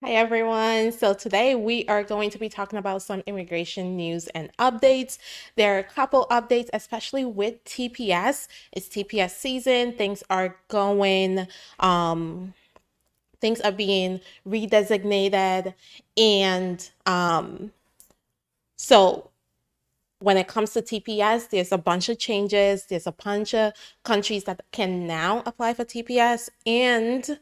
Hi everyone. So today we are going to be talking about some immigration news and updates. There are a couple updates, especially with TPS. It's TPS season. Things are being redesignated. And so when it comes to TPS, there's a bunch of changes. There's a bunch of countries that can now apply for TPS, and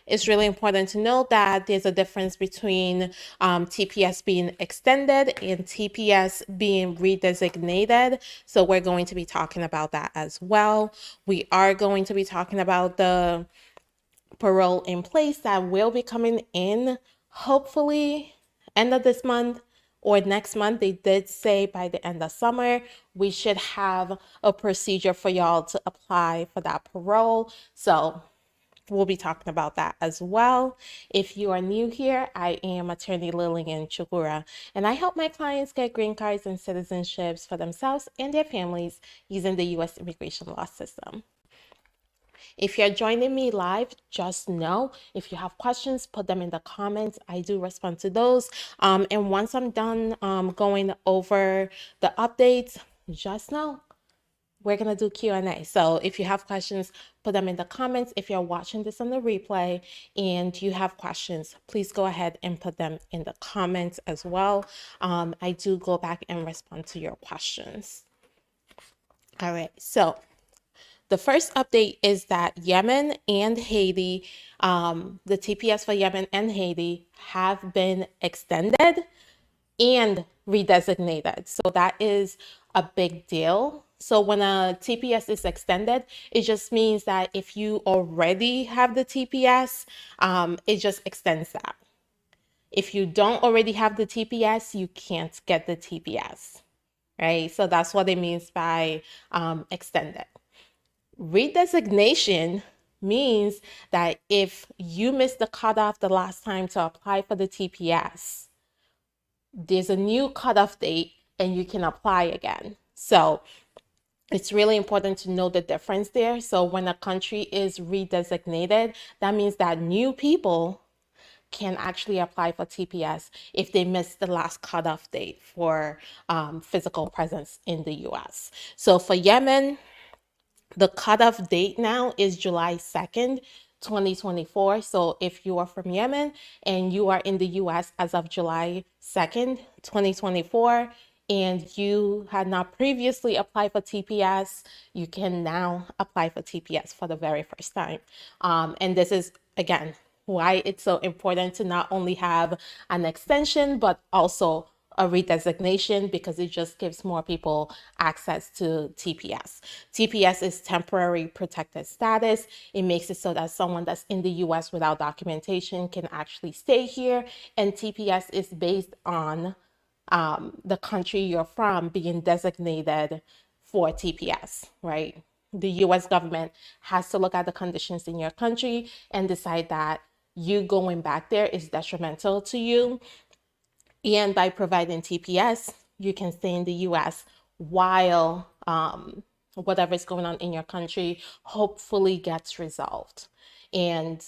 it's really important to note that there's a difference between TPS being extended and TPS being redesignated. So we're going to be talking about that as well. We are going to be talking about the parole in place that will be coming in, hopefully, end of this month or next month. They did say by the end of summer, we should have a procedure for y'all to apply for that parole. So we'll be talking about that as well. If you are new here, I am attorney Lillian Chugura, and I help my clients get green cards and citizenships for themselves and their families using the U.S. immigration law system. If you're joining me live, just know if you have questions, put them in the comments. I do respond to those. And once I'm done going over the updates, just know we're gonna do Q&A. So if you have questions, put them in the comments. If you're watching this on the replay and you have questions, please go ahead and put them in the comments as well. I do go back and respond to your questions. All right, so the first update is that Yemen and Haiti, the TPS for Yemen and Haiti have been extended and redesignated. So that is a big deal. So when a TPS is extended, it just means that if you already have the TPS, it just extends that. If you don't already have the TPS, you can't get the TPS, right? So that's what it means by extended. Redesignation means that if you missed the cutoff the last time to apply for the TPS, there's a new cutoff date and you can apply again. So it's really important to know the difference there. So when a country is redesignated, that means that new people can actually apply for TPS if they missed the last cutoff date for physical presence in the US. So for Yemen, the cutoff date now is July 2nd, 2024. So if you are from Yemen and you are in the US as of July 2nd, 2024, and you had not previously applied for TPS, you can now apply for TPS for the very first time. And this is, again, why it's so important to not only have an extension, but also a redesignation, because it just gives more people access to TPS. TPS is temporary protected status. It makes it so that someone that's in the US without documentation can actually stay here. And TPS is based on the country you're from being designated for TPS, right? The US government has to look at the conditions in your country and decide that you going back there is detrimental to you. And by providing TPS, you can stay in the US while whatever is going on in your country hopefully gets resolved. And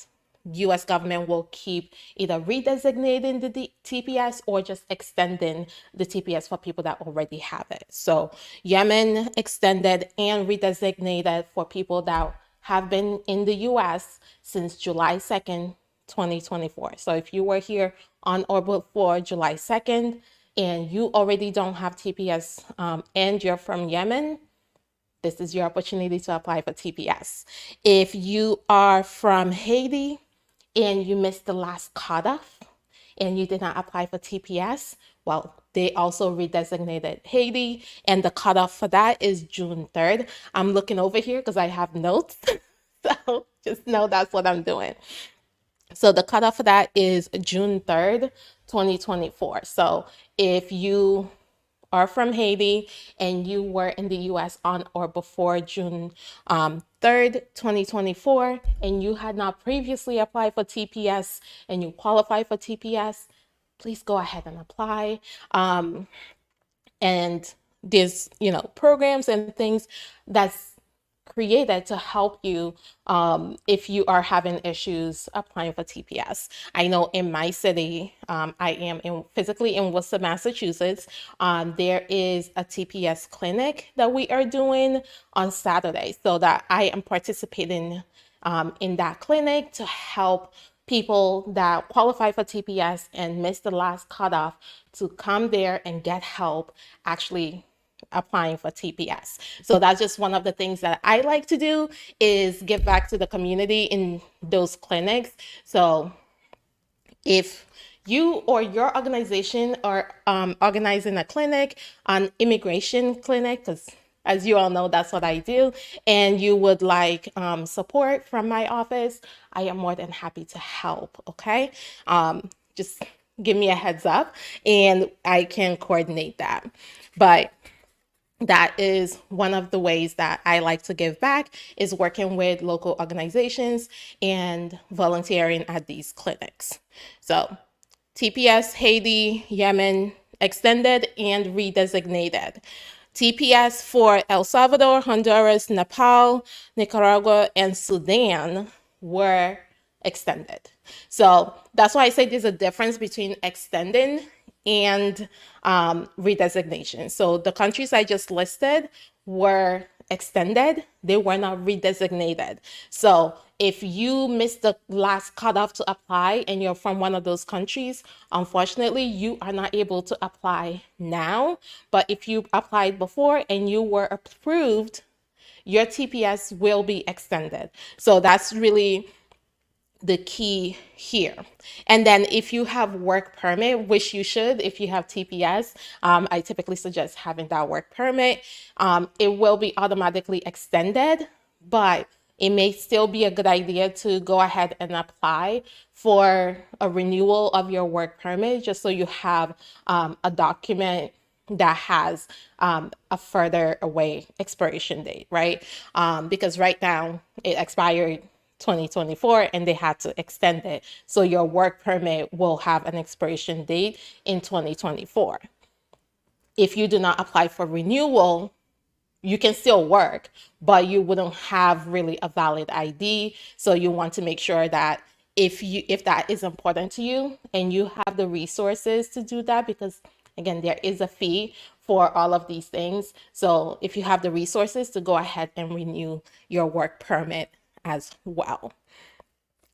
US government will keep either redesignating the TPS or just extending the TPS for people that already have it. So Yemen extended and redesignated for people that have been in the US since July 2nd, 2024. So if you were here on or before July 2nd and you already don't have TPS and you're from Yemen, this is your opportunity to apply for TPS. If you are from Haiti and you missed the last cutoff and you did not apply for TPS, well, they also redesignated Haiti, and the cutoff for that is June 3rd. I'm looking over here because I have notes. So just know that's what I'm doing. So the cutoff for that is June 3rd, 2024. So if you are from Haiti and you were in the US on or before June 3rd, 2024, and you had not previously applied for TPS and you qualify for TPS, please go ahead and apply. And there's, programs and things that's created to help you if you are having issues applying for TPS. I know in my city, I am physically in Worcester, Massachusetts. There is a TPS clinic that we are doing on Saturday, so that I am participating in that clinic to help people that qualify for TPS and miss the last cutoff to come there and get help actually applying for TPS. So that's just one of the things that I like to do, is give back to the community in those clinics. So if you or your organization are organizing a clinic, an immigration clinic, because as you all know, that's what I do, and you would like support from my office, I am more than happy to help, okay? Just give me a heads up and I can coordinate that. But that is one of the ways that I like to give back, is working with local organizations and volunteering at these clinics. So TPS, Haiti, Yemen, extended and redesignated. TPS for El Salvador, Honduras, Nepal, Nicaragua, and Sudan were extended. So that's why I say there's a difference between extending and redesignation. So the countries I just listed were extended, they were not redesignated. So if you missed the last cutoff to apply and you're from one of those countries, unfortunately, you are not able to apply now. But if you applied before and you were approved, your TPS will be extended. So that's really the key here. And then if you have work permit, which you should, if you have TPS, I typically suggest having that work permit. It will be automatically extended, but it may still be a good idea to go ahead and apply for a renewal of your work permit, just so you have a document that has a further away expiration date, right? Because right now it expired 2024 and they had to extend it. So your work permit will have an expiration date in 2024. If you do not apply for renewal, you can still work, but you wouldn't have really a valid ID. So you want to make sure that if that is important to you and you have the resources to do that, because again, there is a fee for all of these things. So if you have the resources to go ahead and renew your work permit as well.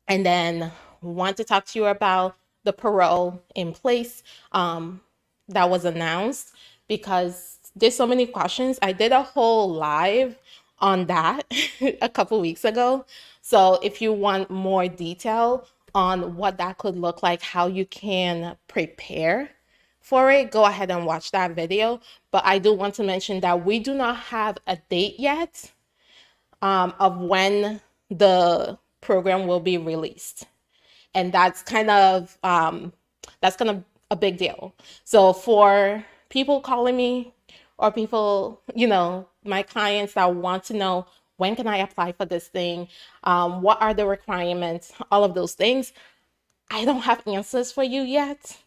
And then want to talk to you about the parole in place that was announced, because there's so many questions. I did a whole live on that a couple weeks ago. So if you want more detail on what that could look like, how you can prepare for it, go ahead and watch that video. But I do want to mention that we do not have a date yet of when the program will be released. And that's kind of a big deal. So for people calling me, or people, my clients that want to know, when can I apply for this thing? What are the requirements? All of those things. I don't have answers for you yet.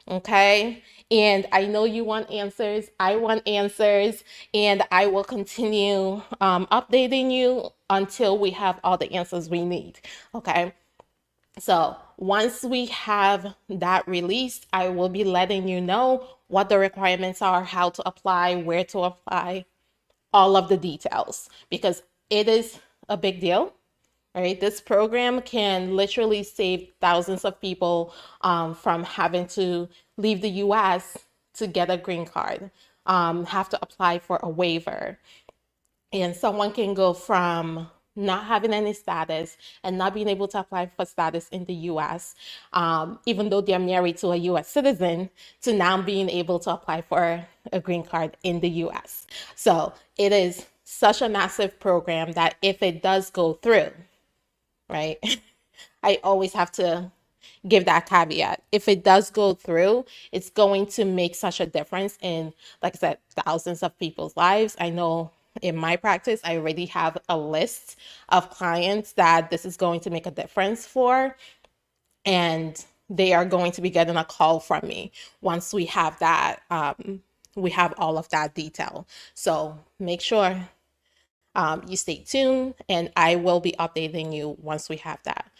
Okay. And I know you want answers. I want answers. And I will continue updating you until we have all the answers we need. Okay. So once we have that released, I will be letting you know what the requirements are, how to apply, where to apply, all of the details, because it is a big deal. Right, this program can literally save thousands of people from having to leave the US to get a green card, have to apply for a waiver. And someone can go from not having any status and not being able to apply for status in the US, even though they're married to a US citizen, to now being able to apply for a green card in the US. So it is such a massive program that if it does go through, right? I always have to give that caveat. If it does go through, it's going to make such a difference in, like I said, thousands of people's lives. I know in my practice, I already have a list of clients that this is going to make a difference for, and they are going to be getting a call from me once we have that, we have all of that detail. So make sure you stay tuned, and I will be updating you once we have that.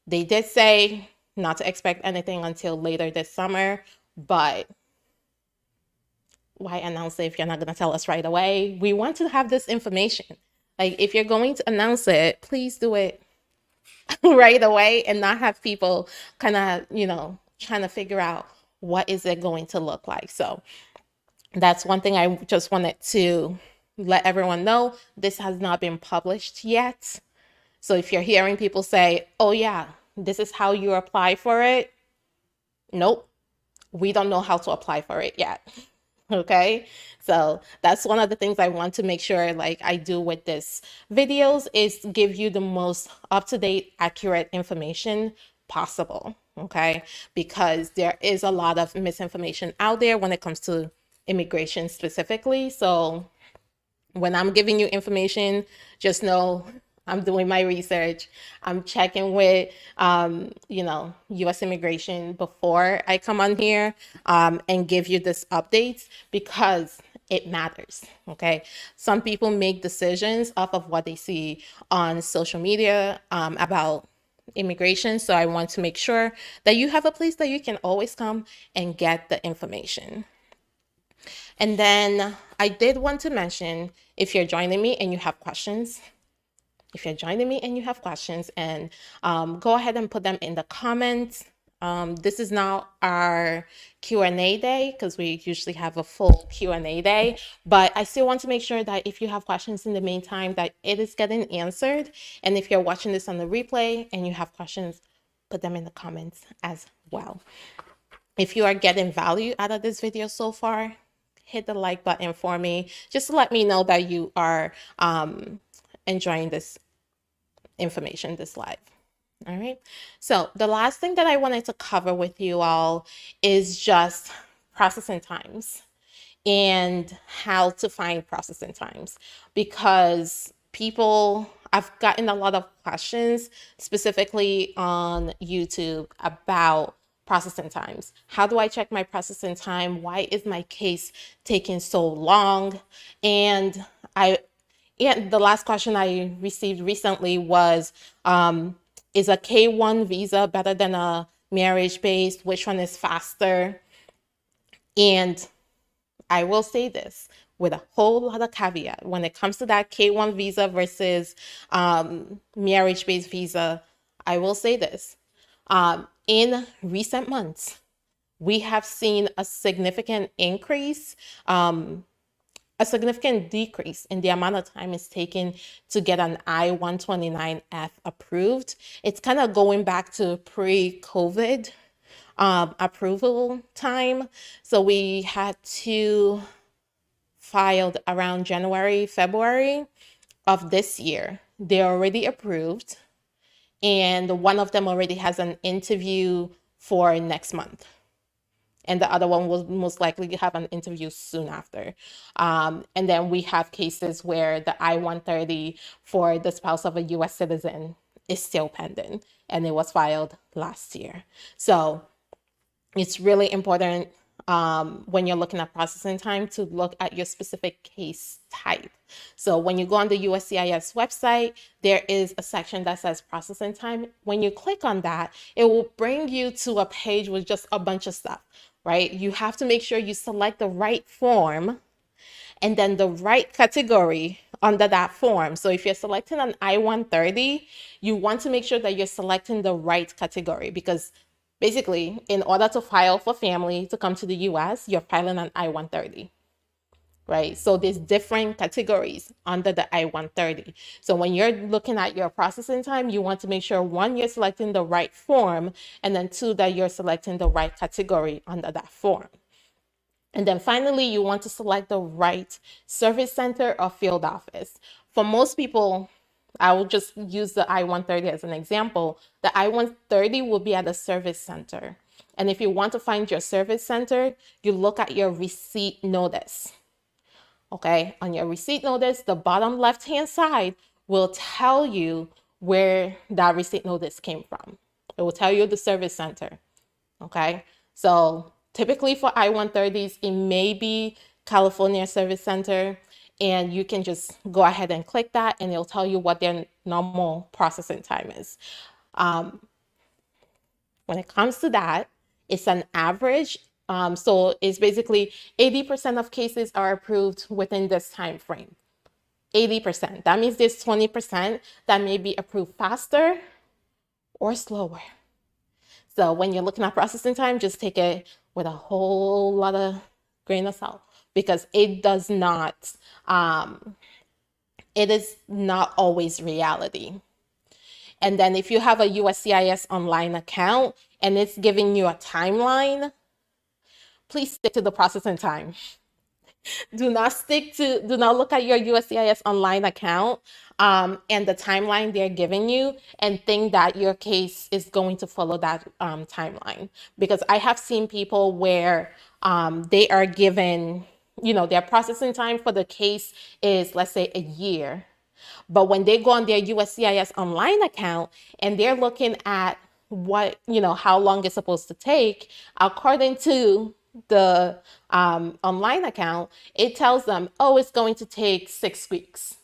They did say not to expect anything until later this summer, but why announce it if you're not going to tell us right away? We want to have this information. Like, if you're going to announce it, please do it right away and not have people kind of, trying to figure out what is it going to look like. So that's one thing I just wanted to let everyone know. This has not been published yet. So if you're hearing people say, oh yeah, this is how you apply for it. Nope, we don't know how to apply for it yet. Okay, so that's one of the things I want to make sure like I do with this videos is give you the most up-to-date, accurate information possible. Okay, because there is a lot of misinformation out there when it comes to immigration specifically. So when I'm giving you information, just know I'm doing my research. I'm checking with, U.S. immigration before I come on here and give you this updates because it matters. Okay. Some people make decisions off of what they see on social media about immigration. So I want to make sure that you have a place that you can always come and get the information. And then I did want to mention, if you're joining me and you have questions, and go ahead and put them in the comments. This is not our Q&A day because we usually have a full Q&A day, but I still want to make sure that if you have questions in the meantime, that it is getting answered. And if you're watching this on the replay and you have questions, put them in the comments as well. If you are getting value out of this video so far, hit the like button for me, just to let me know that you are enjoying this information, this live. All right. So the last thing that I wanted to cover with you all is just processing times and how to find processing times, because I've gotten a lot of questions specifically on YouTube about processing times. How do I check my processing time? Why is my case taking so long? And the last question I received recently was, is a K-1 visa better than a marriage-based? Which one is faster? And I will say this with a whole lot of caveat. When it comes to that K-1 visa versus marriage-based visa, I will say this. In recent months, we have seen a significant decrease in the amount of time it's taken to get an I-129F approved. It's kind of going back to pre-COVID approval time. So we had to filed around January, February of this year. They're already approved, and one of them already has an interview for next month. And the other one will most likely have an interview soon after. And then we have cases where the I-130 for the spouse of a U.S. citizen is still pending, and it was filed last year. So it's really important when you're looking at processing time to look at your specific case type. So when you go on the USCIS website, there is a section that says processing time. When you click on that, it will bring you to a page with just a bunch of stuff, right? You have to make sure you select the right form and then the right category under that form. So if you're selecting an I-130, you want to make sure that you're selecting the right category, because basically, in order to file for family to come to the US, you're filing an I-130, right? So there's different categories under the I-130. So when you're looking at your processing time, you want to make sure, one, you're selecting the right form, and then two, that you're selecting the right category under that form. And then finally, you want to select the right service center or field office. For most people, I will just use the I-130 as an example. The I-130 will be at a service center. And if you want to find your service center, you look at your receipt notice. Okay, on your receipt notice, the bottom left-hand side will tell you where that receipt notice came from. It will tell you the service center. Okay, so typically for I-130s, it may be California Service Center. and you can just go ahead and click that, and it'll tell you what their normal processing time is. When it comes to that, it's an average. So it's basically 80% of cases are approved within this time frame. 80%. That means there's 20% that may be approved faster or slower. So when you're looking at processing time, just take it with a whole lot of grain of salt, because it does not, it is not always reality. And then if you have a USCIS online account and it's giving you a timeline, please stick to the processing time. Do not look at your USCIS online account and the timeline they're giving you and think that your case is going to follow that timeline. Because I have seen people where they are given, their processing time for the case is, let's say, a year. But when they go on their USCIS online account and they're looking at how long it's supposed to take, according to the online account, it tells them, oh, it's going to take 6 weeks.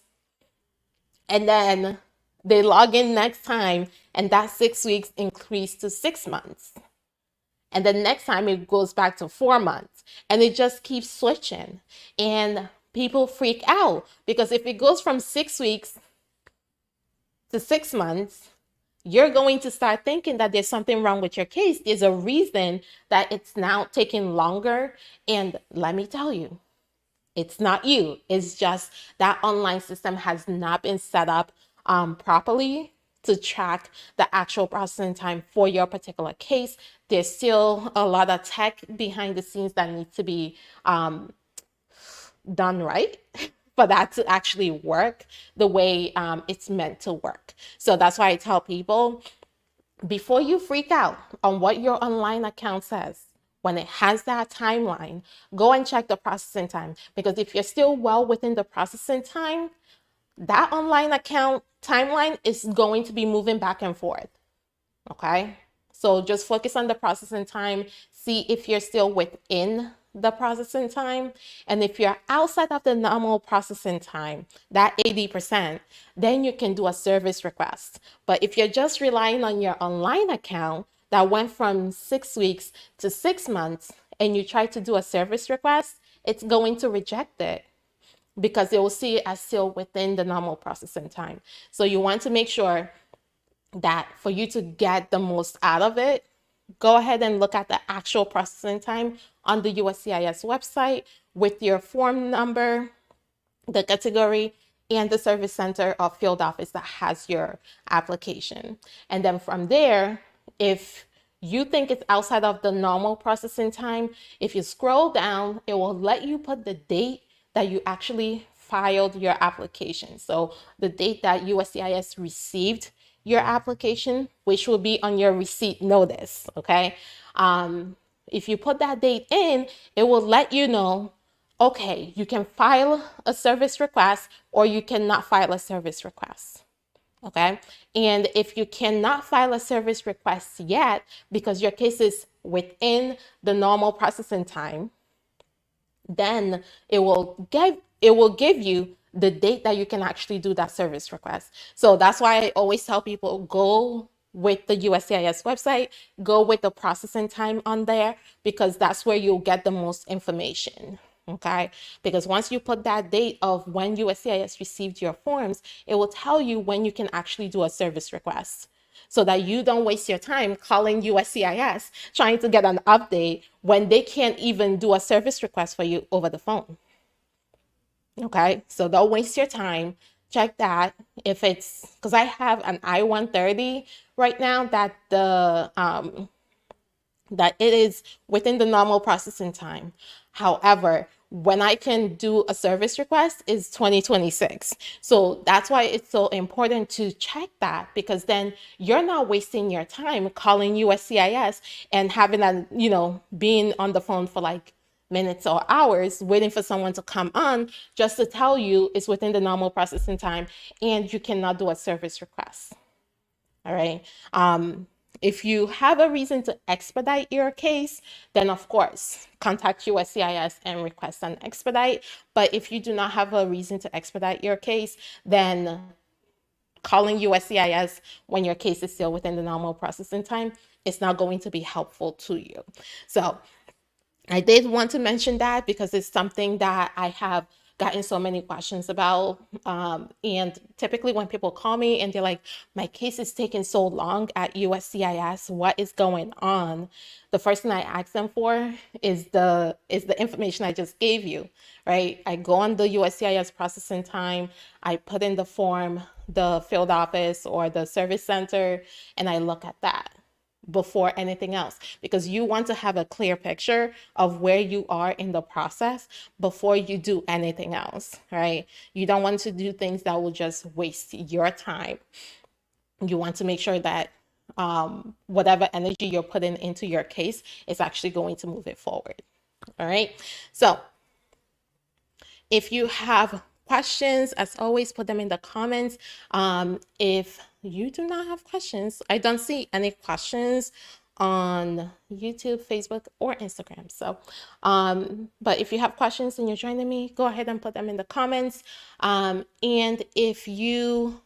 And then they log in next time, and that 6 weeks increased to 6 months. And then next time it goes back to 4 months, and it just keeps switching. And people freak out, because if it goes from 6 weeks to 6 months, you're going to start thinking that there's something wrong with your case. There's a reason that it's now taking longer. And let me tell you, it's not you. It's just that online system has not been set up properly to track the actual processing time for your particular case. There's still a lot of tech behind the scenes that needs to be done right for that to actually work the way it's meant to work. So that's why I tell people, before you freak out on what your online account says, when it has that timeline, go and check the processing time. Because if you're still well within the processing time, that online account timeline is going to be moving back and forth. Okay? So just focus on the processing time. See if you're still within the processing time. And if you're outside of the normal processing time, that 80%, then you can do a service request. But if you're just relying on your online account that went from 6 weeks to 6 months, and you try to do a service request, it's going to reject it, because it will see it as still within the normal processing time. So you want to make sure that for you to get the most out of it, go ahead and look at the actual processing time on the USCIS website with your form number, the category, and the service center or field office that has your application. And then from there, if you think it's outside of the normal processing time, if you scroll down, it will let you put the date that you actually filed your application. So the date that USCIS received your application, which will be on your receipt notice, okay? If you put that date in, it will let you know, okay, you can file a service request or you cannot file a service request, okay? And if you cannot file a service request yet because your case is within the normal processing time, then it will give you the date that you can actually do that service request. So that's why I always tell people, go with the USCIS website, go with the processing time on there, because that's where you'll get the most information, okay? Because once you put that date of when USCIS received your forms, it will tell you when you can actually do a service request, so that you don't waste your time calling USCIS trying to get an update when they can't even do a service request for you over the phone. Okay, so don't waste your time. Check that. If it's, because I have an I-130 right now that that it is within the normal processing time. However, when I can do a service request is 2026. So that's why it's so important to check that, because then you're not wasting your time calling USCIS and having being on the phone for like minutes or hours waiting for someone to come on just to tell you it's within the normal processing time and you cannot do a service request. All right. If you have a reason to expedite your case, then of course, contact USCIS and request an expedite. But if you do not have a reason to expedite your case, then calling USCIS when your case is still within the normal processing time is not going to be helpful to you. So I did want to mention that because it's something that I have gotten so many questions about. And typically when people call me and they're like, my case is taking so long at USCIS, what is going on? The first thing I ask them for is the information I just gave you, right? I go on the USCIS processing time, I put in the form, the field office or the service center, and I look at that before anything else, because you want to have a clear picture of where you are in the process before you do anything else, right? You don't want to do things that will just waste your time. You want to make sure that whatever energy you're putting into your case is actually going to move it forward. All right. So if you have questions, as always, put them in the comments. If you do not have questions, I don't see any questions on YouTube, Facebook, or Instagram. So, but if you have questions and you're joining me, go ahead and put them in the comments. And if you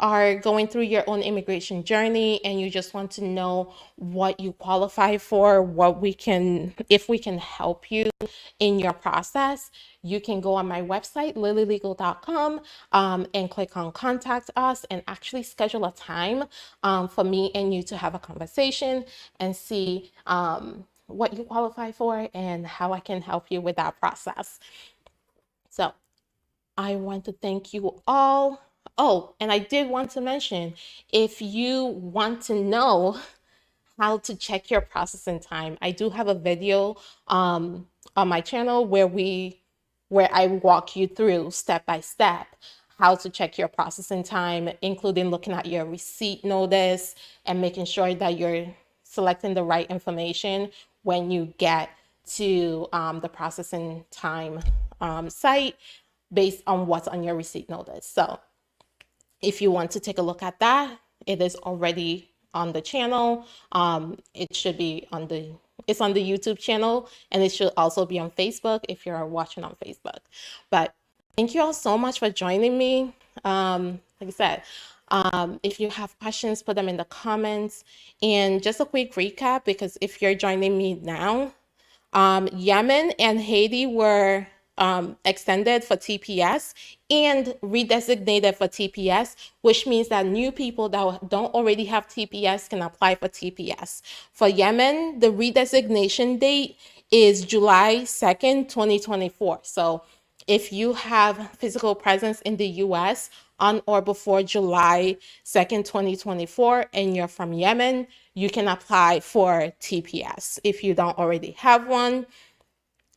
are going through your own immigration journey and you just want to know what you qualify for, if we can help you in your process, you can go on my website, lilylegal.com, and click on contact us and actually schedule a time for me and you to have a conversation and see what you qualify for and how I can help you with that process. So I want to thank you all. Oh, and I did want to mention, if you want to know how to check your processing time, I do have a video on my channel where I walk you through step by step how to check your processing time, including looking at your receipt notice and making sure that you're selecting the right information when you get to the processing time site based on what's on your receipt notice. So if you want to take a look at that, it is already on the channel. It should be it's on the YouTube channel, and it should also be on Facebook if you're watching on Facebook. But thank you all so much for joining me. Like I said, if you have questions, put them in the comments. And just a quick recap, because if you're joining me now, Yemen and Haiti were extended for TPS and redesignated for TPS, which means that new people that don't already have TPS can apply for TPS. For Yemen, the redesignation date is July 2nd, 2024. So if you have physical presence in the US on or before July 2nd, 2024, and you're from Yemen, you can apply for TPS. If you don't already have one,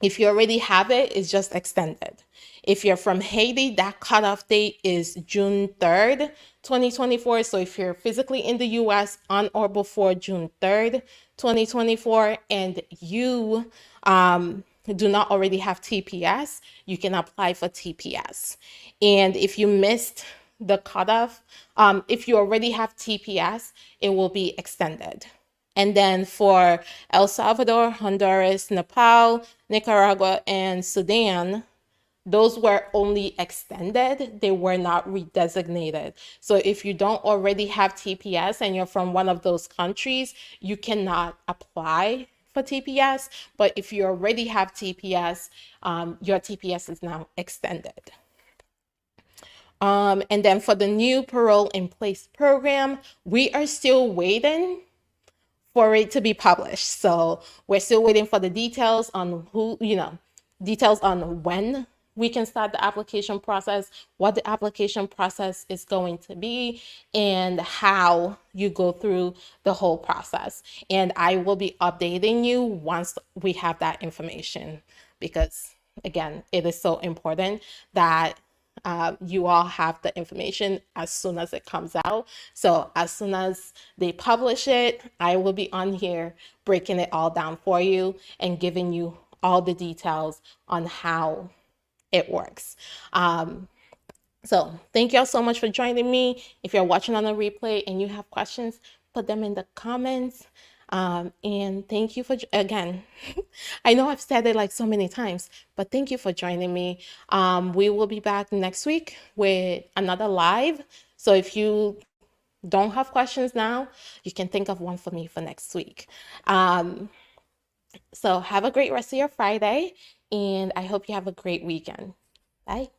if you already have it, it's just extended. If you're from Haiti, that cutoff date is June 3rd, 2024. So if you're physically in the US on or before June 3rd, 2024, and you do not already have TPS, you can apply for TPS. And if you missed the cutoff, if you already have TPS, it will be extended. And then for El Salvador, Honduras, Nepal, Nicaragua, and Sudan, those were only extended. They were not redesignated. So if you don't already have TPS and you're from one of those countries, you cannot apply for TPS. But if you already have TPS, your TPS is now extended. And then for the new parole in place program, we are still waiting for it to be published. So we're still waiting for the details on details on when we can start the application process, what the application process is going to be, and how you go through the whole process. And I will be updating you once we have that information, because again, it is so important that you all have the information as soon as it comes out. So as soon as they publish it, I will be on here breaking it all down for you and giving you all the details on how it works. So thank you all so much for joining me. If you're watching on a replay and you have questions, put them in the comments. And thank you for, again, I know I've said it like so many times, but thank you for joining me. We will be back next week with another live. So if you don't have questions now, you can think of one for me for next week. So have a great rest of your Friday, and I hope you have a great weekend. Bye.